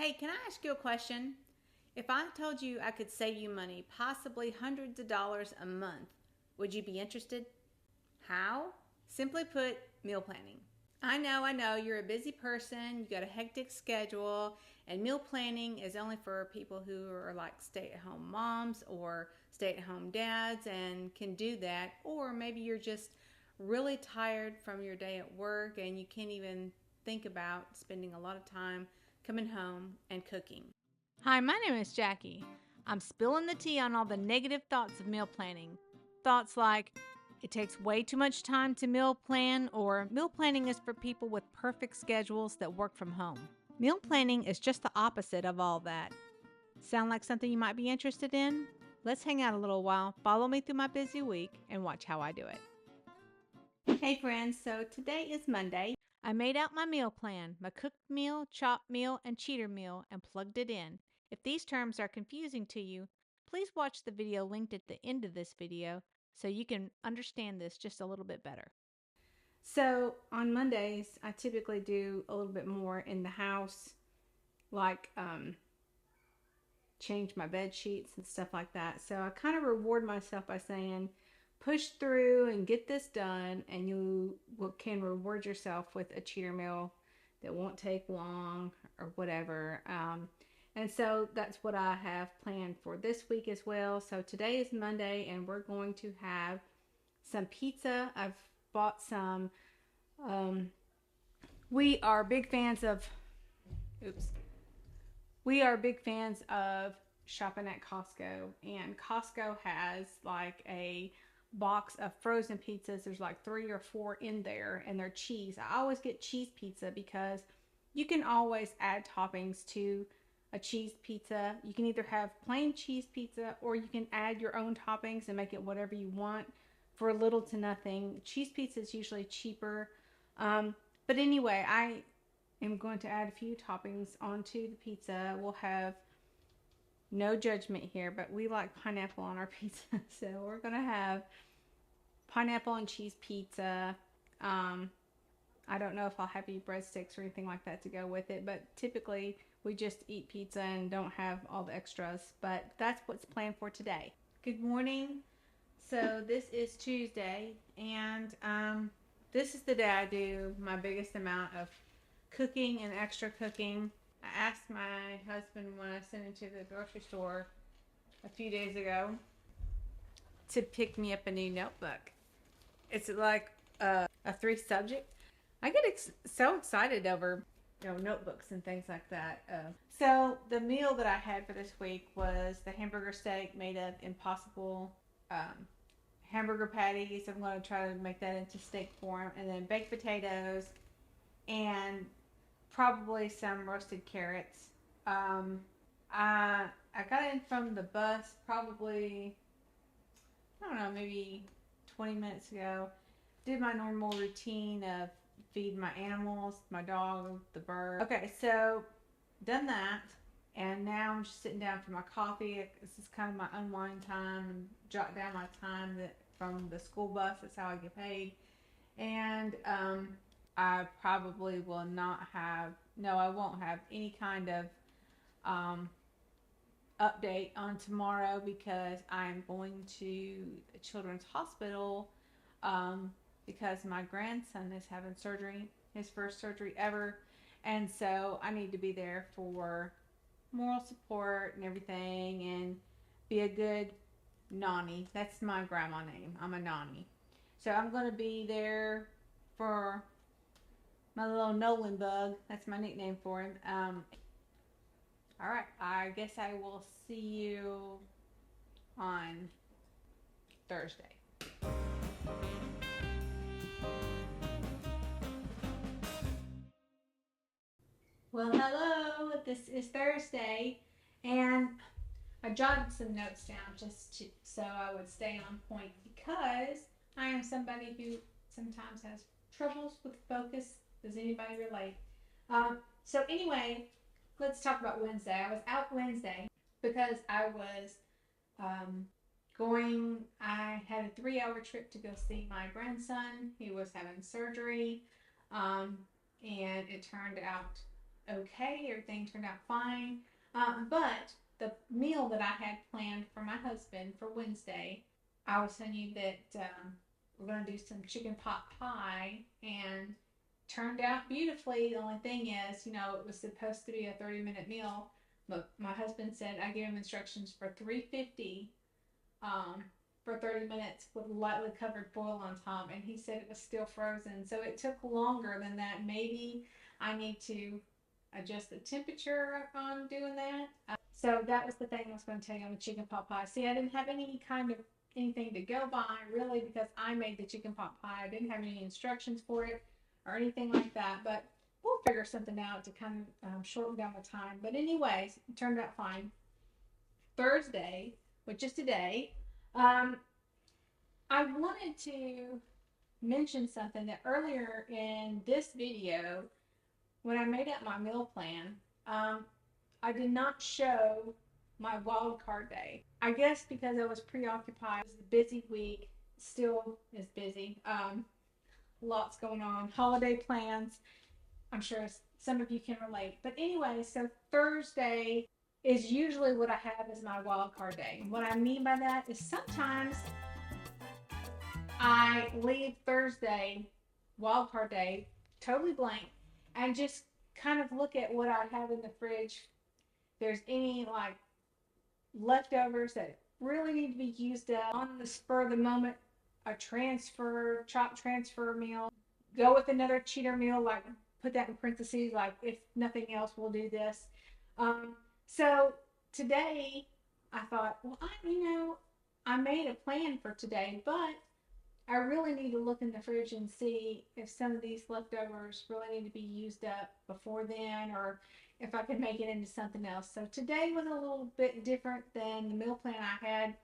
Hey, can I ask you a question? If I told you I could save you money, possibly hundreds of dollars a month, would you be interested? How? Simply put, meal planning. I know, you're a busy person, you got a hectic schedule, and meal planning is only for people who are like stay at home moms or stay at home dads and can do that. Or maybe you're just really tired from your day at work and you can't even think about spending a lot of time coming home and cooking. Hi, my name is Jackie. I'm spilling the tea on all the negative thoughts of meal planning. Thoughts like, it takes way too much time to meal plan, or meal planning is for people with perfect schedules that work from home. Meal planning is just the opposite of all that. Sound like something you might be interested in? Let's hang out a little while, follow me through my busy week, and watch how I do it. Hey friends, so today is Monday. I made out my meal plan, my cooked meal, chopped meal, and cheater meal, and plugged it in. If these terms are confusing to you, please watch the video linked at the end of this video so you can understand this just a little bit better. So on Mondays, I typically do a little bit more in the house, like change my bed sheets and stuff like that. So I kind of reward myself by saying, push through and get this done, and you can reward yourself with a cheater meal that won't take long or whatever. And so that's what I have planned for this week as well. So today is Monday, and we're going to have some pizza. I've bought some. Um, we are big fans of. Oops. We are big fans of shopping at Costco, and Costco has like a box of frozen pizzas. There's like 3 or 4 in there, and they're cheese. I always get cheese pizza because you can always add toppings to a cheese pizza. You can either have plain cheese pizza or you can add your own toppings and make it whatever you want for little to nothing. Cheese pizza is usually cheaper. But anyway, I am going to add a few toppings onto the pizza. We'll have no judgment here, but we like pineapple on our pizza. So we're going to have pineapple and cheese pizza. I don't know if I'll have any breadsticks or anything like that to go with it, but typically we just eat pizza and don't have all the extras. But that's what's planned for today. Good morning. So this is Tuesday, and this is the day I do my biggest amount of cooking and extra cooking. I asked my husband when I sent him to the grocery store a few days ago to pick me up a new notebook. It's like a 3 subject. I get so excited over notebooks and things like that. So the meal that I had for this week was the hamburger steak made of Impossible hamburger patties. I'm going to try to make that into steak form, and then baked potatoes and probably some roasted carrots. I got in from the bus probably, I don't know, maybe 20 minutes ago. Did my normal routine of feed my animals, my dog, the bird. Okay, so done that, and now I'm just sitting down for my coffee. This is kind of my unwind time, and jot down my time that from the school bus. That's how I get paid. And I probably will not have, no, I won't have any kind of update on tomorrow because I'm going to a children's hospital because my grandson is having surgery, his first surgery ever. And so I need to be there for moral support and everything and be a good nanny. That's my grandma name. I'm a nanny. So I'm going to be there for my little Nolan bug. That's my nickname for him. All right. I guess I will see you on Thursday. Well, hello. This is Thursday, and I jotted some notes down so I would stay on point because I am somebody who sometimes has troubles with focus. Does anybody relate? So anyway, let's talk about Wednesday. I was out Wednesday because I was I had a 3-hour trip to go see my grandson. He was having surgery, and it turned out okay. Everything turned out fine. But the meal that I had planned for my husband for Wednesday, I was telling you that we're going to do some chicken pot pie, and turned out beautifully. The only thing is, it was supposed to be a 30-minute meal, but my husband said I gave him instructions for 350 um, for 30 minutes with lightly covered foil on top, and he said it was still frozen. So it took longer than that. Maybe I need to adjust the temperature on doing that. So that was the thing I was going to tell you on the chicken pot pie. See, I didn't have any kind of anything to go by really because I made the chicken pot pie. I didn't have any instructions for it or anything like that, but we'll figure something out to kind of shorten down the time. But anyways, it turned out fine. Thursday, which is today, um, I wanted to mention something that earlier in this video, when I made up my meal plan, I did not show my wild card day. I guess because I was preoccupied. It was a busy week. Still is busy. Lots going on. Holiday plans. I'm sure some of you can relate. But anyway, so Thursday is usually what I have as my wild card day. What I mean by that is sometimes I leave Thursday, wild card day, totally blank, and just kind of look at what I have in the fridge. If there's any like leftovers that really need to be used up on the spur of the moment, a chopped transfer meal, go with another cheater meal, like put that in parentheses, like if nothing else, we'll do this. So today I thought, well, I made a plan for today, but I really need to look in the fridge and see if some of these leftovers really need to be used up before then, or if I can make it into something else. So today was a little bit different than the meal plan I had.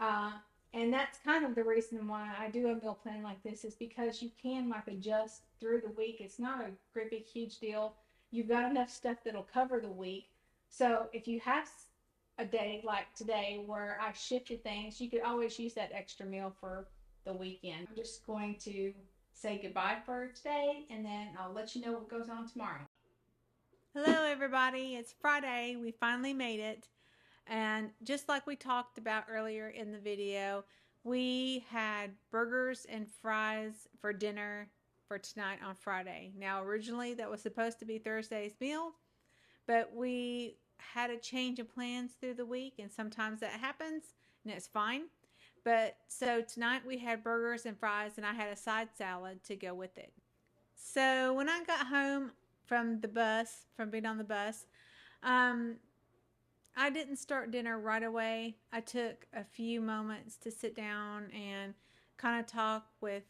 Uh, and that's kind of the reason why I do a meal plan like this, is because you can like adjust through the week. It's not a great big huge deal. You've got enough stuff that'll cover the week. So if you have a day like today where I shifted things, you could always use that extra meal for the weekend. I'm just going to say goodbye for today, and then I'll let you know what goes on tomorrow. Hello everybody, it's Friday. We finally made it. And just like we talked about earlier in the video, we had burgers and fries for dinner for tonight on Friday. Now originally that was supposed to be Thursday's meal, but we had a change of plans through the week, and sometimes that happens and it's fine. But so tonight we had burgers and fries, and I had a side salad to go with it. So when I got home from being on the bus, I didn't start dinner right away. I took a few moments to sit down and kind of talk with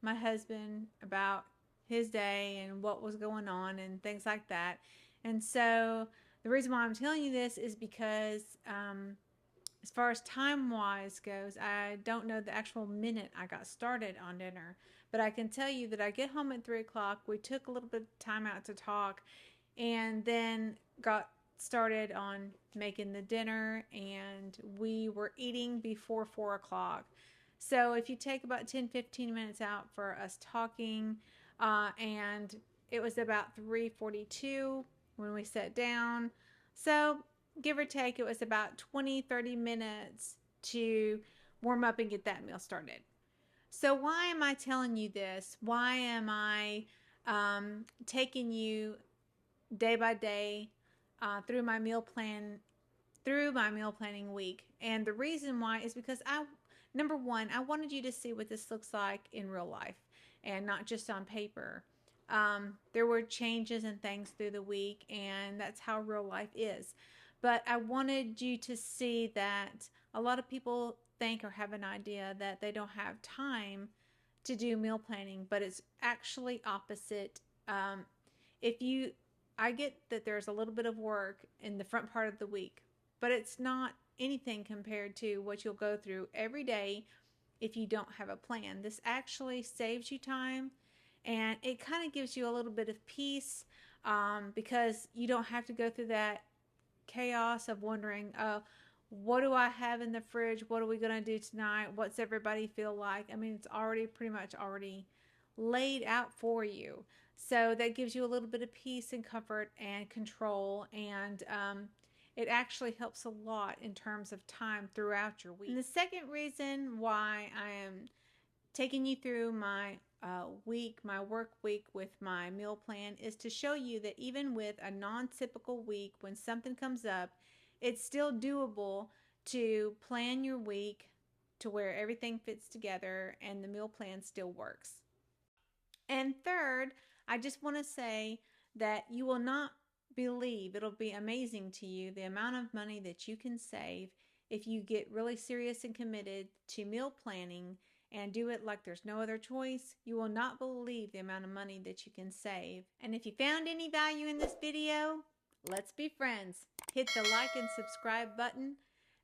my husband about his day and what was going on and things like that. And so the reason why I'm telling you this is because as far as time-wise goes, I don't know the actual minute I got started on dinner, but I can tell you that I get home at 3 o'clock. We took a little bit of time out to talk, and then got started on making the dinner, and we were eating before 4 o'clock. So if you take about 10-15 minutes out for us talking, and it was about 3:42 when we sat down. So give or take, it was about 20-30 minutes to warm up and get that meal started. So why am I telling you this? Why am I taking you day by day through my meal planning week? And the reason why is because number one, I wanted you to see what this looks like in real life and not just on paper. There were changes and things through the week, and that's how real life is. But I wanted you to see that a lot of people think or have an idea that they don't have time to do meal planning, but it's actually opposite. I get that there's a little bit of work in the front part of the week, but it's not anything compared to what you'll go through every day if you don't have a plan. This actually saves you time, and it kind of gives you a little bit of peace, because you don't have to go through that chaos of wondering, what do I have in the fridge? What are we going to do tonight? What's everybody feel like? I mean, it's already pretty much already laid out for you. So that gives you a little bit of peace and comfort and control, and it actually helps a lot in terms of time throughout your week. And the second reason why I am taking you through my my work week with my meal plan, is to show you that even with a non-typical week, when something comes up, it's still doable to plan your week to where everything fits together and the meal plan still works. And third, I just want to say that you will not believe, it'll be amazing to you the amount of money that you can save if you get really serious and committed to meal planning and do it like there's no other choice. You will not believe the amount of money that you can save. And if you found any value in this video, let's be friends. Hit the like and subscribe button,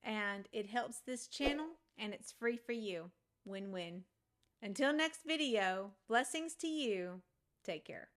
and it helps this channel, and it's free for you. Win-win. Until next video, blessings to you. Take care.